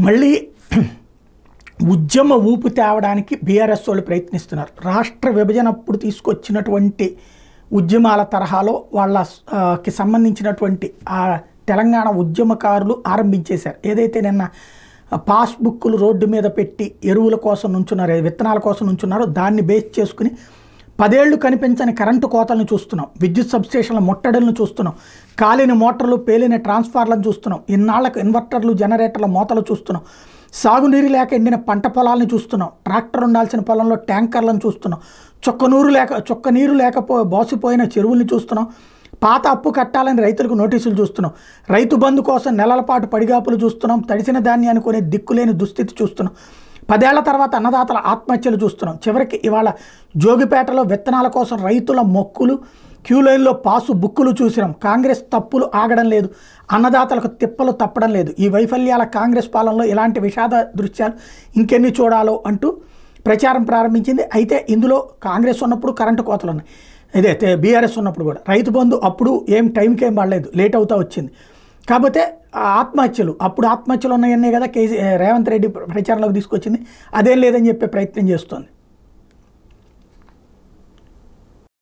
మళ్ళీ ఉద్యమ ఊపు తేవడానికి బీఆర్ఎస్ వాళ్ళు ప్రయత్నిస్తున్నారు. రాష్ట్ర విభజన అప్పుడు తీసుకొచ్చినటువంటి ఉద్యమాల తరహాలో వాళ్ళకి సంబంధించినటువంటి ఆ తెలంగాణ ఉద్యమకారులు ఆరంభించేశారు. ఏదైతే నిన్న పాస్బుక్లు రోడ్డు మీద పెట్టి ఎరువుల కోసం నుంచున్నారో, విత్తనాల కోసం నుంచున్నారో దాన్ని బేస్ చేసుకుని 10 ఏళ్లు కనిపించని కరెంటు కోతలను చూస్తున్నాం, విద్యుత్ సబ్స్టేషన్ల ముట్టడులను చూస్తున్నాం, కాలిన మోటార్లు పేలిన ట్రాన్స్ఫార్లను చూస్తున్నాం, ఇన్నాళ్లకు ఇన్వర్టర్లు జనరేటర్ల మోతలు చూస్తున్నాం, సాగునీరు లేక ఎండిన పంట పొలాలను చూస్తున్నాం, ట్రాక్టర్ ఉండాల్సిన పొలంలో ట్యాంకర్లను చూస్తున్నాం, చొక్క నీరు బాసిపోయిన చెరువుల్ని చూస్తున్నాం, పాత అప్పు కట్టాలని రైతులకు నోటీసులు చూస్తున్నాం, రైతు బంధు కోసం నెలల పాటు పడిగాపులు చూస్తున్నాం, తడిసిన ధాన్యాన్ని కొనే దిక్కులేని దుస్థితి చూస్తున్నాం, 10 ఏళ్ల తర్వాత అన్నదాతల ఆత్మహత్యలు చూస్తున్నాం, చివరికి ఇవాళ జోగిపేటలో విత్తనాల కోసం రైతుల మొక్కులు, క్యూ లైన్లో పాసు బుక్కులు చూసినాం. కాంగ్రెస్ తప్పులు ఆగడం లేదు, అన్నదాతలకు తిప్పలు తప్పడం లేదు. ఈ వైఫల్యాల కాంగ్రెస్ పాలనలో ఇలాంటి విషాద దృశ్యాలు ఇంకెన్ని చూడాలో అంటూ ప్రచారం ప్రారంభించింది. అయితే ఇందులో కాంగ్రెస్ ఉన్నప్పుడు కరెంటు కోతలు ఉన్నాయి, ఇదైతే బీఆర్ఎస్ ఉన్నప్పుడు కూడా రైతు బంధు అప్పుడు టైంకి ఏం పడలేదు, లేట్ అవుతా వచ్చింది. కాకపోతే అప్పుడు ఆత్మహత్యలు ఉన్నాయన్నీ కదా రేవంత్ రెడ్డి ప్రచారంలోకి తీసుకొచ్చింది, అదేం లేదని చెప్పే ప్రయత్నం చేస్తోంది.